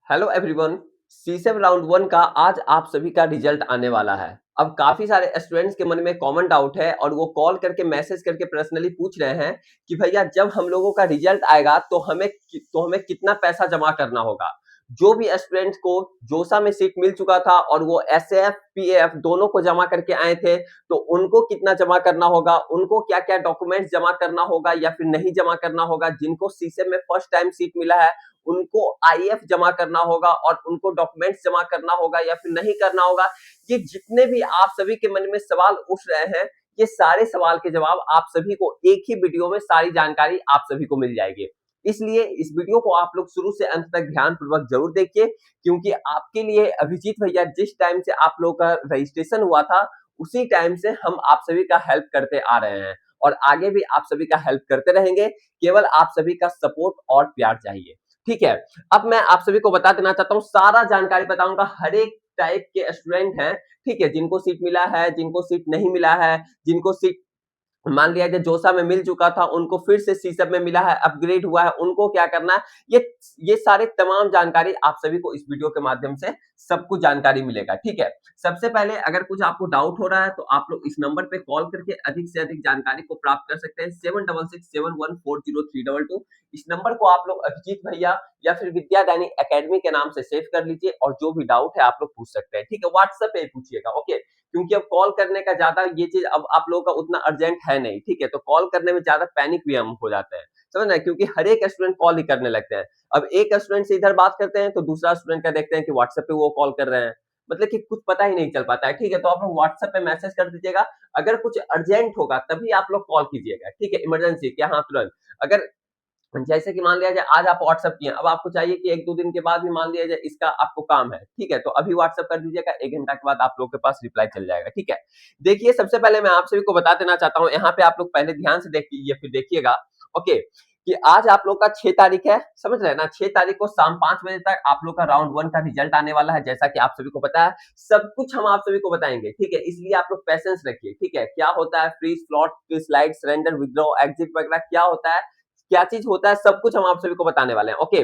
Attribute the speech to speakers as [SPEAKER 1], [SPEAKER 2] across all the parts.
[SPEAKER 1] Hello everyone. Sesame round one का आज आप सभी का रिजल्ट आने वाला है। अब काफी सारे स्टूडेंट्स के मन में कॉमन डाउट है और वो कॉल करके मैसेज करके पर्सनली पूछ रहे हैं कि भैया जब हम लोगों का रिजल्ट आएगा तो हमें कितना पैसा जमा करना होगा। जो भी स्टूडेंट्स को जोसा में सीट मिल चुका था और वो एसएफ पीएफ दोनों को जमा करके आए थे, तो उनको कितना जमा करना होगा, उनको क्या क्या डॉक्यूमेंट्स जमा करना होगा या फिर नहीं जमा करना होगा। जिनको सीसेम में फर्स्ट टाइम सीट मिला है उनको आईएफ जमा करना होगा और उनको डॉक्यूमेंट्स जमा करना होगा या फिर नहीं करना होगा। ये जितने भी आप सभी के मन में सवाल उठ रहे हैं, ये सारे सवाल के जवाब आप सभी को एक ही वीडियो में सारी जानकारी आप सभी को मिल जाएगी। इसलिए इस वीडियो को आप लोग शुरू से अंत तक ध्यान पूर्वक जरूर देखिए, क्योंकि आपके लिए अभिजीत भैया जिस टाइम से आप लोग का रजिस्ट्रेशन हुआ था उसी टाइम से हम आप सभी का हेल्प करते आ रहे हैं और आगे भी आप सभी का हेल्प करते रहेंगे। केवल आप सभी का सपोर्ट और प्यार चाहिए, ठीक है। अब मैं आप सभी को बता देना चाहता हूँ, सारा जानकारी बताऊंगा। हर एक टाइप के स्टूडेंट हैं, ठीक है, जिनको सीट मिला है, जिनको सीट नहीं मिला है, जिनको सीट मान लिया जो जोसा में मिल चुका था उनको फिर से सीसब में मिला है, अपग्रेड हुआ है, उनको क्या करना है, ये सारे तमाम जानकारी आप सभी को इस वीडियो के माध्यम से सब कुछ जानकारी मिलेगा, ठीक है। सबसे पहले अगर कुछ आपको डाउट हो रहा है तो आप लोग इस नंबर पे कॉल करके अधिक से अधिक जानकारी को प्राप्त कर सकते हैं। 7667140322। इस नंबर को आप लोग अभिजीत भैया या फिर विद्यादानी एकेडमी के नाम से सेव कर लीजिए और जो भी डाउट है आप लोग पूछ सकते हैं, ठीक है। व्हाट्सएप पे पूछिएगा, ओके, क्योंकि अब कॉल करने का ज्यादा ये चीज अब आप लोगों का उतना अर्जेंट है नहीं, ठीक है। तो कॉल करने में ज्यादा पैनिक भी हम हो जाते हैं, समझ रहे हैं, क्योंकि हर एक स्टूडेंट कॉल ही करने लगते हैं। अब एक स्टूडेंट से इधर बात करते हैं तो दूसरा स्टूडेंट का देखते हैं कि व्हाट्सएप पे वो कॉल कर रहे हैं, मतलब कि कुछ पता ही नहीं चल पाता है, ठीक है। तो आप लोग व्हाट्सएप पे मैसेज कर दीजिएगा, अगर कुछ अर्जेंट होगा तभी आप लोग कॉल कीजिएगा, ठीक है। इमरजेंसी क्या, हाँ तुरंत। अगर जैसे कि मान लिया जाए आज आप व्हाट्सएप किए, अब आपको चाहिए कि 1-2 दिन के बाद भी मान लिया जाए इसका आपको काम है, ठीक है, तो अभी व्हाट्सएप कर दीजिएगा, 1 घंटा के बाद आप लोग के पास रिप्लाई चल जाएगा, ठीक है। देखिए सबसे पहले मैं आप सभी को बता देना चाहता हूँ, यहाँ पे आप लोग पहले ध्यान से देखिए फिर देखिएगा, ओके, कि आज आप लोग का 6 तारीख है, समझ रहे हैं ना। 6 तारीख को शाम 5 बजे तक आप लोग का राउंड 1 का रिजल्ट आने वाला है। जैसा कि आप सभी को पता है, सब कुछ हम आप सभी को बताएंगे, ठीक है। इसलिए आप लोग पेशेंस रखिए, ठीक है। क्या होता है freeze, float, slide, surrender, withdraw, exit वगैरह क्या होता है, क्या चीज होता है, सब कुछ हम आप सभी को बताने वाले हैं, ओके।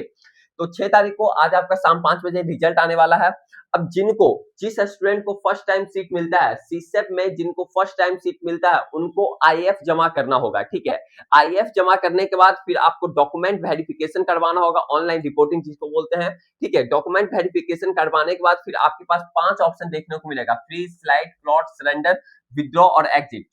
[SPEAKER 1] तो 6 तारीख को आज आपका शाम 5 बजे रिजल्ट आने वाला है। अब जिस स्टूडेंट को फर्स्ट टाइम सीट मिलता है सीसेप में, जिनको फर्स्ट टाइम सीट मिलता है उनको आईएफ जमा करना होगा, ठीक है। आईएफ जमा करने के बाद फिर आपको डॉक्यूमेंट वेरिफिकेशन करवाना होगा, ऑनलाइन रिपोर्टिंग जिसको बोलते हैं, ठीक है। डॉक्यूमेंट वेरिफिकेशन करवाने के बाद फिर आपके पास 5 ऑप्शन देखने को मिलेगा, freeze, slide, float, surrender, withdraw और एग्जिट।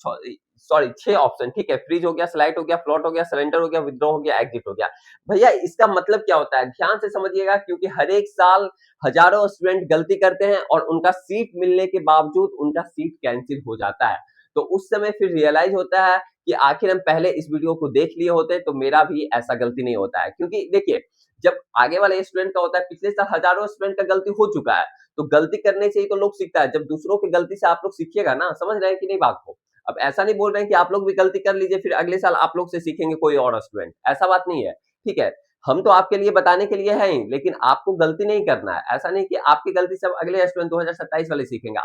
[SPEAKER 1] सॉरी 6 ऑप्शन, ठीक है। फ्रीज हो गया, स्लाइड हो गया, फ्लॉट हो गया, सरेंडर हो गया, विथड्रॉ हो गया, एग्जिट हो गया। भैया इसका मतलब क्या होता है, ध्यान से समझिएगा, क्योंकि हर एक साल हजारों स्टूडेंट गलती करते हैं और उनका सीट मिलने के बावजूद उनका सीट कैंसिल हो जाता है। तो उस समय फिर रियलाइज होता है कि आखिर हम पहले इस वीडियो को देख लिए होते तो मेरा भी ऐसा गलती नहीं होता है। क्योंकि देखिए जब आगे वाले स्टूडेंट का होता है, पिछले साल हजारों स्टूडेंट का गलती हो चुका है, तो गलती करने से ही तो लोग सीखता है। जब दूसरों की गलती से आप लोग सीखिएगा ना, समझ रहे हैं कि नहीं बात को। अब ऐसा नहीं बोल रहे हैं कि आप लोग भी गलती कर लीजिए फिर अगले साल आप लोग से सीखेंगे कोई और स्टूडेंट, ऐसा बात नहीं है, ठीक है। हम तो आपके लिए बताने के लिए हैं ही, लेकिन आपको गलती नहीं करना है। ऐसा नहीं कि आपकी गलती से अब अगले स्टूडेंट 2027 वाले सीखेंगे,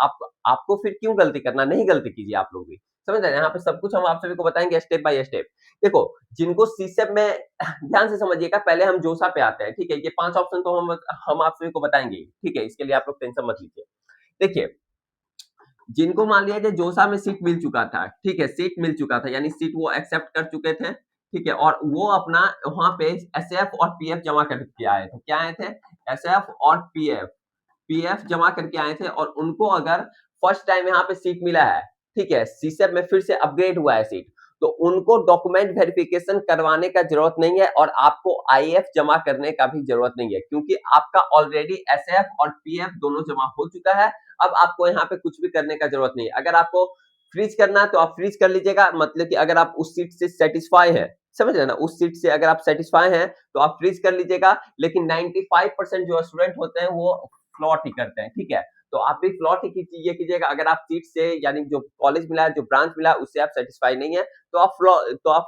[SPEAKER 1] आपको फिर क्यों गलती करना, नहीं गलती कीजिए आप लोग भी, समझ रहे हैं। यहाँ पे सब कुछ हम आप सभी को बताएंगे स्टेप बाय स्टेप। देखो जिनको सीसेप में ध्यान से समझिएगा, पहले हम जोसा पे आते हैं, ठीक है। ये 5 ऑप्शन तो हम आप सभी को बताएंगे, ठीक है, इसके लिए आप लोग टेंशन मत लीजिए। देखिए जिनको मान लिया जाए जोसा में सीट मिल चुका था, ठीक है, सीट मिल चुका था यानी सीट वो एक्सेप्ट कर चुके थे, ठीक है, और वो अपना वहां पे एसएफ और पीएफ जमा करके आए थे। क्या आए थे, एसएफ और पीएफ जमा करके आए थे। और उनको अगर फर्स्ट टाइम यहाँ पे सीट मिला है, ठीक है, सीसेप में फिर से अपग्रेड हुआ है सीट, तो उनको डॉक्यूमेंट वेरिफिकेशन करवाने का जरूरत नहीं है और आपको आईएफ जमा करने का भी जरूरत नहीं है, क्योंकि आपका ऑलरेडी एसएफ और पीएफ दोनों जमा हो चुका है। अब आपको यहाँ पे कुछ भी करने का जरूरत नहीं है। अगर आपको फ्रीज करना है तो आप फ्रीज कर लीजिएगा, मतलब कि अगर आप उस सीट से सेटिस्फाई है, समझ रहे ना, उस सीट से अगर आप सेटिस्फाई हैं तो आप फ्रीज कर लीजिएगा। लेकिन 95% जो स्टूडेंट होते हैं वो फ्लॉट ही करते हैं, ठीक है। तो आप भी फ्लॉट ही कीजिएगा। अगर आप सीट से यानी जो कॉलेज मिला है, जो ब्रांच मिला है, उससे आप सेटिस्फाई नहीं है तो आप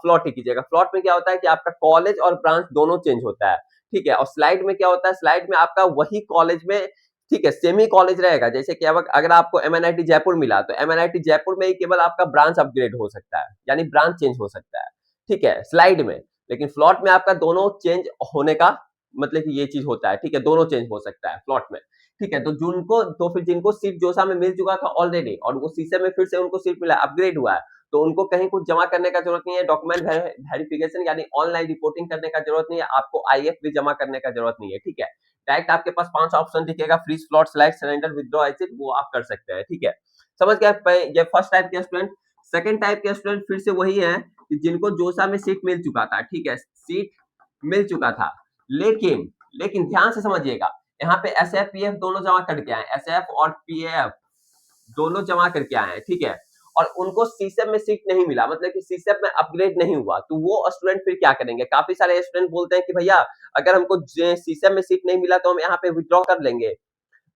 [SPEAKER 1] फ्लॉट ही कीजिएगा। फ्लॉट में क्या होता है कि आपका कॉलेज और ब्रांच दोनों चेंज होता है, ठीक है। और स्लाइड में क्या होता है, स्लाइड में आपका वही कॉलेज में, ठीक है, सेमी कॉलेज रहेगा। जैसे कि अगर आपको एमएनआईटी जयपुर मिला तो एमएनआईटी जयपुर में ही केवल आपका ब्रांच अपग्रेड हो सकता है, यानी ब्रांच चेंज हो सकता है, ठीक है, स्लाइड में। लेकिन फ्लॉट में आपका दोनों चेंज होने का मतलब कि ये चीज होता है, ठीक है, दोनों चेंज हो सकता है प्लॉट में, ठीक है। तो फिर जिनको सीट जोसा में मिल चुका था ऑलरेडी और वो सीसे में फिर से उनको सीट मिला, अपग्रेड हुआ है, तो उनको कहीं कुछ जमा करने का जरूरत नहीं है, डॉक्यूमेंट वेरिफिकेशन यानी ऑनलाइन रिपोर्टिंग करने का जरूरत नहीं है, आपको आईएफ भी जमा करने का जरूरत नहीं है, ठीक है। डायरेक्ट आपके पास 5 ऑप्शन दिखेगा, freeze, float, select, surrender, withdraw, exit, वो आप कर सकते हैं, ठीक है। समझ गए ये फर्स्ट टाइप के स्टूडेंट। सेकंड टाइप के स्टूडेंट फिर से वही है कि जिनको जोसा में सीट मिल चुका था, ठीक है, सीट मिल चुका था, लेकिन लेकिन ध्यान से समझिएगा, यहाँ पे एसएफ पीएफ दोनों जमा करके आए, एसएफ और पीएफ दोनों जमा करके आए हैं, ठीक है, और उनको सीसेप में सीट नहीं मिला, मतलब कि सीसेप में अपग्रेड नहीं हुआ, तो वो स्टूडेंट फिर क्या करेंगे? काफी सारे स्टूडेंट बोलते हैं कि भैया अगर हमको सीसेप में सीट नहीं मिला तो हम यहाँ पे विथड्रॉ कर लेंगे।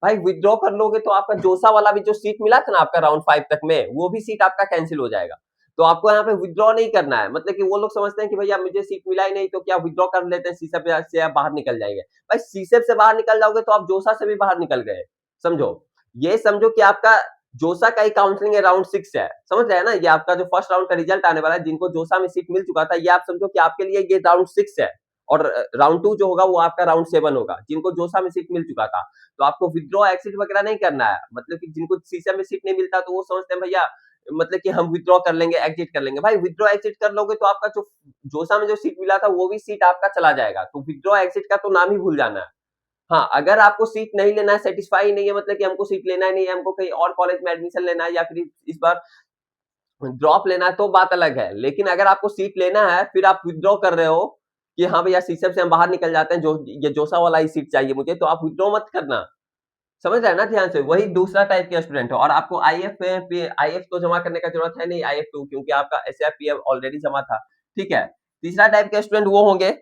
[SPEAKER 1] भाई विथड्रॉ कर लोगे तो आपका जोसा वाला भी जो सीट मिला था ना आपका राउंड 5 तक में, वो भी सीट आपका कैंसिल हो जाएगा। तो आपको यहाँ पे विथड्रॉ नहीं करना है, मतलब कि वो लोग समझते हैं कि भैया मुझे सीट मिला ही नहीं तो क्या विथड्रॉ कर लेते हैं, सीसेप से आप बाहर निकल जाएंगे। भाई सीसेप से बाहर निकल जाओगे तो आप जोसा से भी बाहर निकल गए, समझो। ये समझो कि आपका जोसा का ही काउंसलिंग राउंड 6 है, समझ रहे हैं ना, ये आपका जो फर्स्ट राउंड का रिजल्ट आने वाला है, जिनको जोसा में सीट मिल चुका था, ये आप समझो कि आपके लिए ये राउंड 6 है, और राउंड 2 जो होगा वो आपका राउंड 7 होगा, जिनको जोसा में सीट मिल चुका था। तो आपको विथड्रॉ एक्सिट वगैरह नहीं करना है, मतलब कि जिनको सीसा में सीट नहीं मिलता तो वो समझते हैं भैया मतलब कि हम विथड्रॉ कर लेंगे, एग्जिट कर लेंगे। भाई विथड्रॉ एग्जिट कर लोगे तो आपका जो जोसा में जो सीट मिला था वो भी सीट आपका चला जाएगा, तो विथड्रॉ एग्जिट का तो नाम ही भूल जाना है। हाँ, अगर आपको सीट नहीं लेना है, सेटिस्फाई नहीं है, मतलब कि हमको सीट लेना ही नहीं है, हमको कहीं और कॉलेज में एडमिशन लेना है या फिर इस बार ड्रॉप लेना है तो बात अलग है, लेकिन अगर आपको सीट लेना है फिर आप विथड्रॉ कर रहे हो कि हाँ भैया सीसेप से हम बाहर निकल जाते हैं, जो ये जोसा वाला ही सीट चाहिए मुझे, तो आप विथड्रॉ मत करना, समझ रहे हैं ना ध्यान से। वही दूसरा टाइप के स्टूडेंट है, और आपको आईएफ तो जमा करने का जरूरत है नहीं, आईएफ टू, क्योंकि आपका एसआईपीएफ ऑलरेडी जमा था, ठीक है। तीसरा टाइप के स्टूडेंट वो होंगे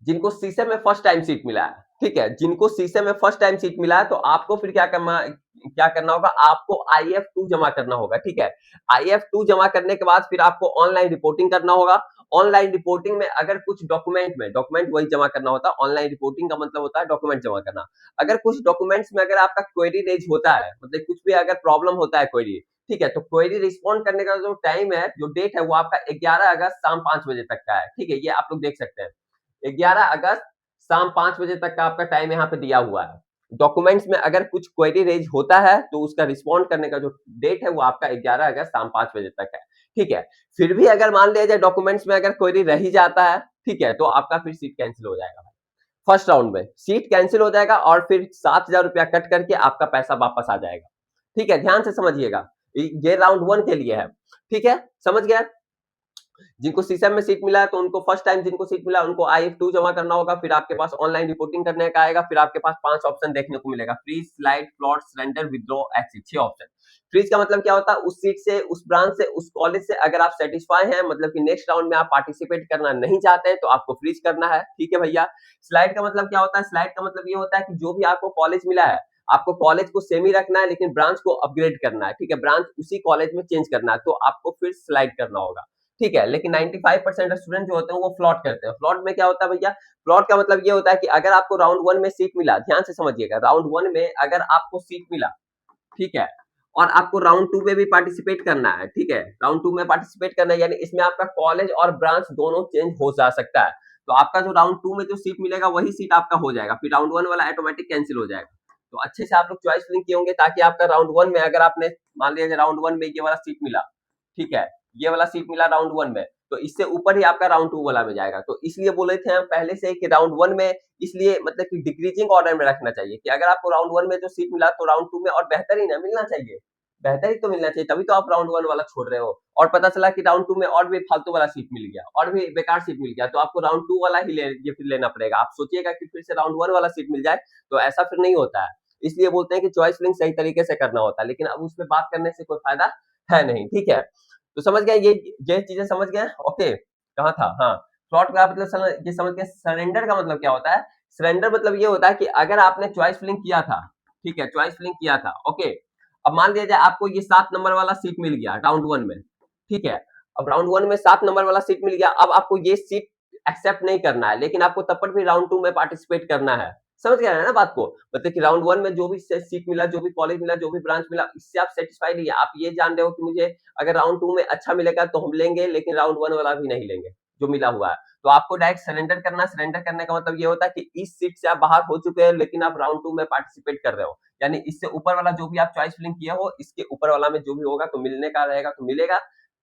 [SPEAKER 1] जिनको सीसे में फर्स्ट टाइम सीट मिला है, ठीक है, जिनको सीसे में फर्स्ट टाइम सीट मिला है, तो आपको फिर क्या करना होगा, आपको IF2 जमा करना होगा, ठीक है। IF2 जमा करने के बाद फिर आपको ऑनलाइन रिपोर्टिंग करना होगा। ऑनलाइन रिपोर्टिंग में अगर कुछ डॉक्यूमेंट वही जमा करना होता है, ऑनलाइन रिपोर्टिंग का मतलब होता है डॉक्यूमेंट जमा करना। अगर कुछ डॉक्यूमेंट्स में अगर आपका क्वेरी रेज होता है, मतलब कुछ भी अगर प्रॉब्लम होता है क्वेरी, ठीक है, तो क्वेरी रिस्पॉन्ड करने का जो टाइम है, जो डेट है, वो आपका 11 अगस्त शाम 5 बजे तक का है, ठीक है, ये आप लोग देख सकते हैं। 11 अगस्त शाम 5 बजे तक का आपका टाइम यहाँ पे दिया हुआ है। डॉक्यूमेंट्स में अगर कुछ क्वेरी रेज होता है तो उसका रिस्पॉन्ड करने का जो डेट है वो आपका 11 अगस्त शाम 5 बजे तक है, ठीक है। फिर भी अगर मान लिया जाए डॉक्यूमेंट्स में अगर क्वेरी रह ही जाता है, ठीक है, तो आपका फिर सीट कैंसिल हो जाएगा। फर्स्ट राउंड में सीट कैंसिल हो जाएगा और फिर 7,000 रुपया कट करके आपका पैसा वापस आ जाएगा, ठीक है, ध्यान से समझिएगा, ये राउंड 1 के लिए है, ठीक है, समझ गया। जिनको सीसम में सीट मिला है तो उनको फर्स्ट टाइम जिनको सीट मिला उनको IF2 जमा करना होगा, फिर आपके पास ऑनलाइन रिपोर्टिंग करने का आएगा, फिर आपके पास 5 ऑप्शन देखने को मिलेगा, freeze, slide, float, surrender, withdraw, exit, 6 option. Freeze का मतलब क्या होता है, उस सीट से, उस ब्रांच से, उस कॉलेज से अगर आप सेटिस्फाई हैं, मतलब कि नेक्स्ट राउंड में आप पार्टिसिपेट करना नहीं चाहते हैं, तो आपको फ्रीज करना है, ठीक है भैया। स्लाइड का मतलब क्या होता है, स्लाइड का मतलब ये होता है कि जो भी आपको कॉलेज मिला है, आपको कॉलेज को सेम ही रखना है लेकिन ब्रांच को अपग्रेड करना है, ठीक है, ब्रांच उसी कॉलेज में चेंज करना है, तो आपको फिर स्लाइड करना होगा, ठीक है। लेकिन 95% स्टूडेंट जो होते हैं वो फ्लॉट करते हैं। फ्लॉट में क्या होता है भैया, फ्लॉट का मतलब ये होता है कि अगर आपको राउंड 1 में सीट मिला, ध्यान से समझिएगा, राउंड 1 में अगर आपको सीट मिला, ठीक है, और आपको राउंड 2 में भी पार्टिसिपेट करना है, ठीक है, राउंड 2 में पार्टिसिपेट करना है, यानी इसमें आपका कॉलेज और ब्रांच दोनों चेंज हो जा सकता है, तो आपका जो राउंड 2 में जो सीट मिलेगा वही सीट आपका हो जाएगा, फिर राउंड 1 वाला ऑटोमेटिक कैंसिल हो जाएगा। तो अच्छे से आप लोग चॉइस फिलिंग किए होंगे ताकि आपका राउंड 1 में अगर आपने मान लिया राउंड 1 में ये वाला सीट मिला, ठीक है, ये वाला सीट मिला राउंड 1 में, तो इससे ऊपर ही आपका राउंड 2 वाला में जाएगा। तो इसलिए बोले थे हम पहले से कि राउंड 1 में इसलिए मतलब कि डिक्रीजिंग ऑर्डर में रखना चाहिए कि अगर आपको राउंड 1 में जो सीट मिला तो राउंड 2 में और बेहतर ही ना मिलना चाहिए, बेहतर ही तो मिलना चाहिए, तभी तो आप राउंड 1 वाला छोड़ रहे हो, और पता चला कि राउंड 2 में और भी फालतू वाला सीट मिल गया और भी बेकार सीट मिल गया, तो आपको राउंड 2 वाला ही ये फिर लेना पड़ेगा। आप सोचिएगा कि फिर से राउंड 1 वाला सीट मिल जाए, तो ऐसा फिर नहीं होता है। इसलिए बोलते हैं कि चॉइस फिलिंग सही तरीके से करना होता है, लेकिन अब उसमें बात करने से कोई फायदा है नहीं, ठीक है। तो समझ गए, ये चीजें समझ गए, ओके। कहाँ था, हाँ, प्लॉट का मतलब ये समझ गए। सरेंडर का मतलब क्या होता है, सरेंडर मतलब ये होता है कि अगर आपने चॉइस फिलिंग किया था, ठीक है, चॉइस फिलिंग किया था, ओके, अब मान लिया जाए आपको ये 7 नंबर वाला सीट मिल गया राउंड 1 में, ठीक है, अब राउंड 1 में 7 नंबर वाला सीट मिल गया, अब आपको ये सीट एक्सेप्ट नहीं करना है, लेकिन आपको तब पर भी राउंड 2 में पार्टिसिपेट करना है, समझ गए ना बात को। मतलब कि राउंड 1 में जो भी सीट मिला, जो भी कॉलेज मिला, जो भी ब्रांच मिला, इससे आप सेटिस्फाइड नहीं है, आप ये जान रहे हो कि मुझे अगर राउंड 2 में अच्छा मिलेगा तो हम लेंगे, लेकिन राउंड 1 वाला भी नहीं लेंगे जो मिला हुआ है, तो आपको डायरेक्ट सरेंडर करना। सरेंडर करने का मतलब ये होता है कि इस सीट से आप बाहर हो चुके हैं, लेकिन आप राउंड 2 में पार्टिसिपेट कर रहे हो, यानी इससे ऊपर वाला जो भी आप चॉइस फिलिंग किए हो, इसके ऊपर वाला में जो भी होगा तो मिलने का रहेगा तो मिलेगा,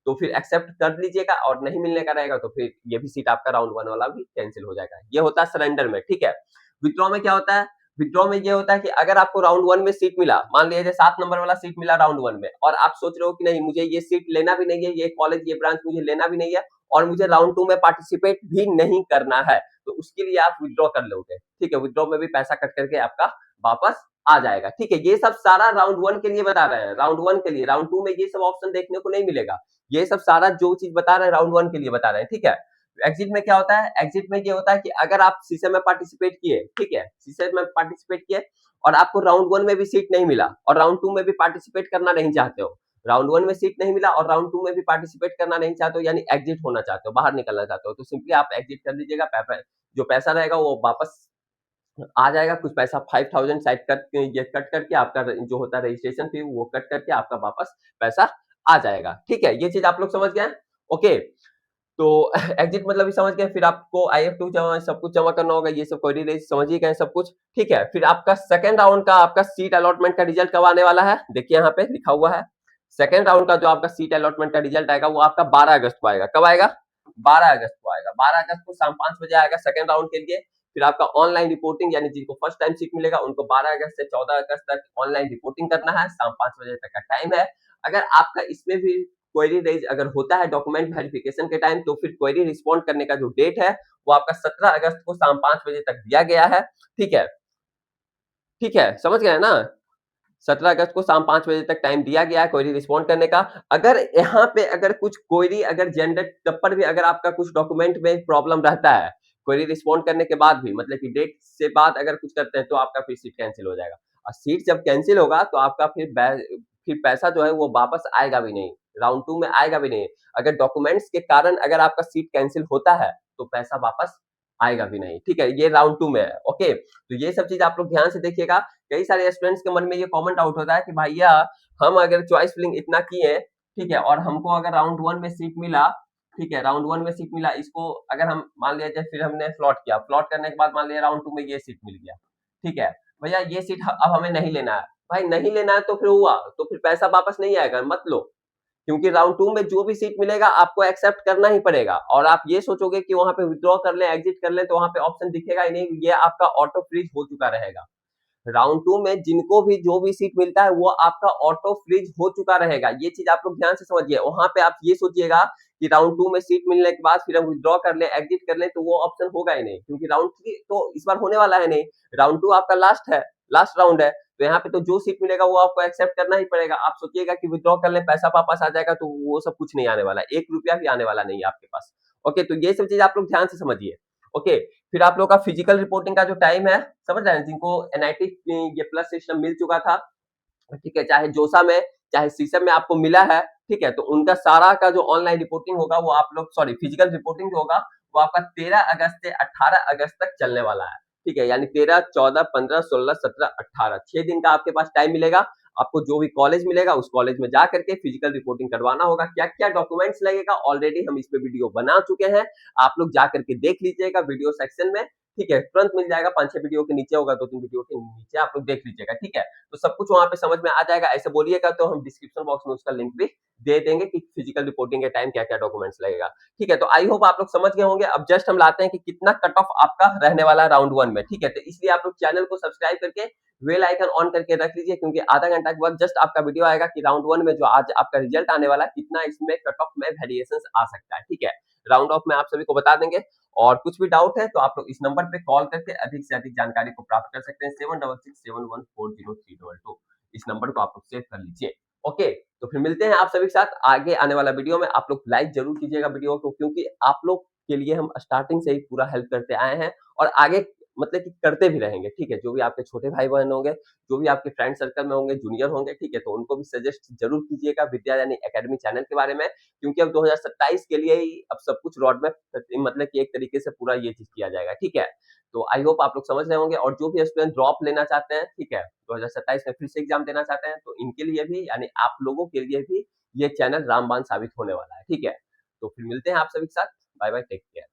[SPEAKER 1] तो फिर एक्सेप्ट कर लीजिएगा, और नहीं मिलने का रहेगा तो फिर ये भी सीट आपका राउंड 1 वाला भी कैंसिल हो जाएगा। ये होता है सरेंडर में, ठीक है। विथड्रॉ में क्या होता है? विथड्रॉ में ये होता है कि अगर आपको राउंड 1 में सीट मिला, मान लीजिए 7 नंबर वाला सीट मिला राउंड 1 में, और आप सोच रहे हो कि नहीं मुझे ये सीट लेना भी नहीं है, ये कॉलेज ये ब्रांच मुझे लेना भी नहीं है, और मुझे राउंड 2 में पार्टिसिपेट भी नहीं करना है, तो उसके लिए आप विथड्रॉ कर लोगे, ठीक है। विथड्रॉ में भी पैसा कट करके आपका वापस आ जाएगा, ठीक है। ये सब सारा राउंड 1 के लिए बता रहे हैं, राउंड 1 के लिए। राउंड 2 में ये सब ऑप्शन देखने को नहीं मिलेगा। ये सब सारा जो चीज बता रहे हैं राउंड 1 के लिए बता रहे हैं, ठीक है। एग्जिट में क्या होता है? एग्जिट में ये होता है कि अगर आप शीशे में पार्टिसिपेट किए, ठीक है, शीशे में पार्टिसिपेट किए और आपको राउंड 1 में भी सीट नहीं मिला, और राउंड 2 में भी पार्टिसिपेट करना नहीं चाहते हो, राउंड 1 में सीट नहीं मिला और राउंड 2 में भी पार्टिसिपेट करना नहीं चाहते हो, यानी एग्जिट होना चाहते हो, बाहर निकलना चाहते हो, तो सिंपली आप एग्जिट कर लीजिएगा। जो पैसा रहेगा वो वापस आ जाएगा। कुछ पैसा 5000 शायद कट करके आपका जो होता है रजिस्ट्रेशन फी, वो कट करके आपका वापस पैसा आ जाएगा, ठीक है। ये चीज आप लोग समझ गए? ओके, तो एग्जिट मतलब भी समझ गए। फिर आपको IF2 जमा सब कुछ जमा करना होगा, ये सब क्वेरी रेज समझ ही गए सब कुछ, ठीक है। फिर आपका सेकंड राउंड का आपका सीट अलॉटमेंट का रिजल्ट कब आने वाला है? देखिए यहाँ पे लिखा हुआ है, सेकंड राउंड का जो आपका सीट अलॉटमेंट का रिजल्ट आएगा वो आपका 12 अगस्त को आएगा। कब आएगा? 12 अगस्त को आएगा। 12 अगस्त को शाम 5 बजे आएगा सेकंड राउंड के लिए। फिर आपका ऑनलाइन रिपोर्टिंग, यानी जिनको फर्स्ट टाइम सीट मिलेगा उनको 12 अगस्त से 14 अगस्त तक ऑनलाइन रिपोर्टिंग करना है, शाम 5 बजे तक का टाइम है। अगर आपका इसमें भी क्वेरी रेज अगर होता है डॉक्यूमेंट वेरिफिकेशन के टाइम, तो फिर क्वेरी रिस्पॉन्ड करने का जो डेट है वो आपका 17 अगस्त को शाम 5 बजे तक दिया गया है, ठीक है। ठीक है, समझ गए ना? 17 अगस्त को शाम 5 बजे तक टाइम दिया गया है क्वेरी रिस्पॉन्ड करने का। अगर यहाँ पे अगर कुछ क्वेरी अगर जनरेट तब पर भी अगर आपका कुछ डॉक्यूमेंट में प्रॉब्लम रहता है, क्वेरी रिस्पॉन्ड करने के बाद भी, मतलब कि डेट से बाद अगर कुछ करते हैं तो आपका फिर सीट कैंसिल हो जाएगा। और सीट जब कैंसिल होगा तो आपका फिर पैसा जो है वो वापस आएगा भी नहीं, राउंड 2 में आएगा भी नहीं। अगर डॉक्यूमेंट्स के कारण अगर आपका सीट कैंसिल होता है तो पैसा वापस आएगा भी नहीं, ठीक है। ये राउंड 2 में है, ओके। तो ये सब चीज आप लोग ध्यान से देखिएगा। कई सारे स्टूडेंट्स के मन में ये कमेंट आउट होता है कि भैया हम अगर चॉइस फिलिंग इतना किए, ठीक है, और हमको अगर राउंड 1 में सीट मिला, ठीक है, राउंड 1 में सीट मिला, इसको अगर हम मान लिया फिर हमने फ्लॉट किया, फ्लॉट करने के बाद मान लिया राउंड 2 में ये सीट मिल गया, ठीक है, भैया ये सीट अब हमें नहीं लेना है। भाई नहीं लेना है तो फिर हुआ, तो फिर पैसा वापस नहीं आएगा, मत लो, क्योंकि राउंड 2 में जो भी सीट मिलेगा आपको एक्सेप्ट करना ही पड़ेगा। और आप ये सोचोगे कि वहां पे विथड्रॉ कर लें, एग्जिट कर लें, तो वहां पे ऑप्शन दिखेगा ही नहीं, ये आपका ऑटो फ्रीज हो चुका रहेगा। राउंड 2 में जिनको भी जो भी सीट मिलता है वो आपका ऑटो फ्रीज हो चुका रहेगा। ये चीज आप लोग ध्यान से समझिए। वहां पे आप ये सोचिएगा कि राउंड 2 में सीट मिलने के बाद फिर हम विथड्रॉ कर लें, एग्जिट कर लें, तो वो ऑप्शन होगा ही नहीं, क्योंकि राउंड 3 तो इस बार होने वाला है नहीं। राउंड 2 आपका लास्ट है, लास्ट राउंड है, तो यहाँ पे तो जो सीट मिलेगा वो आपको एक्सेप्ट करना ही पड़ेगा। आप सोचिएगा कि विथड्रॉ कर लें, पैसा वापस आ जाएगा, तो वो सब कुछ नहीं आने वाला है, 1 रुपया भी आने वाला नहीं है आपके पास। ओके, तो ये सब चीज आप लोग ध्यान से समझिए। ओके, फिर आप लोग का फिजिकल रिपोर्टिंग का जो टाइम है, समझ रहे हैं, जिनको NIT ये प्लस सिस्टम मिल चुका था, ठीक है, चाहे जोसा में चाहे सीसम में आपको मिला है, ठीक है, तो उनका सारा का जो ऑनलाइन रिपोर्टिंग होगा वो आप लोग फिजिकल रिपोर्टिंग जो होगा वो आपका 13 अगस्त से 18 अगस्त तक चलने वाला है, ठीक है, यानी 13, 14, 15, 16, 17, 18 6 दिन का आपके पास टाइम मिलेगा। आपको जो भी कॉलेज मिलेगा उस कॉलेज में जा करके फिजिकल रिपोर्टिंग करवाना होगा। क्या क्या डॉक्यूमेंट्स लगेगा ऑलरेडी हम इस पे वीडियो बना चुके हैं, आप लोग जा करके देख लीजिएगा वीडियो सेक्शन में, ठीक है, तुरंत मिल जाएगा, 5-6 वीडियो के नीचे होगा, 2-3 वीडियो के नीचे आप लोग देख लीजिएगा, ठीक है। तो सब कुछ वहां पे समझ में आ जाएगा। ऐसे बोलिएगा तो हम डिस्क्रिप्शन बॉक्स में उसका लिंक भी दे देंगे कि फिजिकल रिपोर्टिंग के टाइम क्या क्या डॉक्यूमेंट्स लगेगा, ठीक है। तो आई होप आप लोग समझ गए होंगे। अब जस्ट हम लाते हैं कि कितना कट ऑफ आपका रहने वाला है राउंड 1 में, ठीक है। तो इसलिए आप लोग चैनल को सब्सक्राइब करके बेल आइकन ऑन करके रख लीजिए, क्योंकि आधा घंटा के बाद जस्ट आपका वीडियो आएगा कि राउंड 1 में जो आज आपका रिजल्ट आने वाला है कितना इसमें कट ऑफ में वेरिएशन आ सकता है, ठीक है। राउंड ऑफ में आप सभी को बता देंगे। और कुछ भी डाउट है तो आप लोग इस नंबर पे कॉल करके अधिक से अधिक जानकारी को प्राप्त कर सकते हैं, 7667140322। इस नंबर को आप लोग सेव कर लीजिए। ओके, तो फिर मिलते हैं आप सभी के साथ आगे आने वाला वीडियो में। आप लोग लाइक जरूर कीजिएगा वीडियो को, क्योंकि आप लोग के लिए हम स्टार्टिंग से ही पूरा हेल्प करते आए हैं और आगे मतलब कि करते भी रहेंगे, ठीक है। जो भी आपके छोटे भाई बहन होंगे, जो भी आपके फ्रेंड सर्कल में होंगे, जूनियर होंगे, ठीक है, तो उनको भी सजेस्ट जरूर कीजिएगा विद्यादानी एकेडमी चैनल के बारे में, क्योंकि अब 2027 के लिए ही अब सब कुछ रोड मैप मतलब कि एक तरीके से पूरा ये चीज किया जाएगा, ठीक है। तो आई होप आप लोग समझ रहे होंगे। और जो भी स्टूडेंट ड्रॉप लेना चाहते हैं, ठीक है, 2027 में फिर से एग्जाम देना चाहते हैं, तो इनके लिए भी यानी आप लोगों के लिए भी ये चैनल रामबाण साबित होने वाला है, ठीक है। तो फिर मिलते हैं आप सभी के साथ। Bye bye, take care.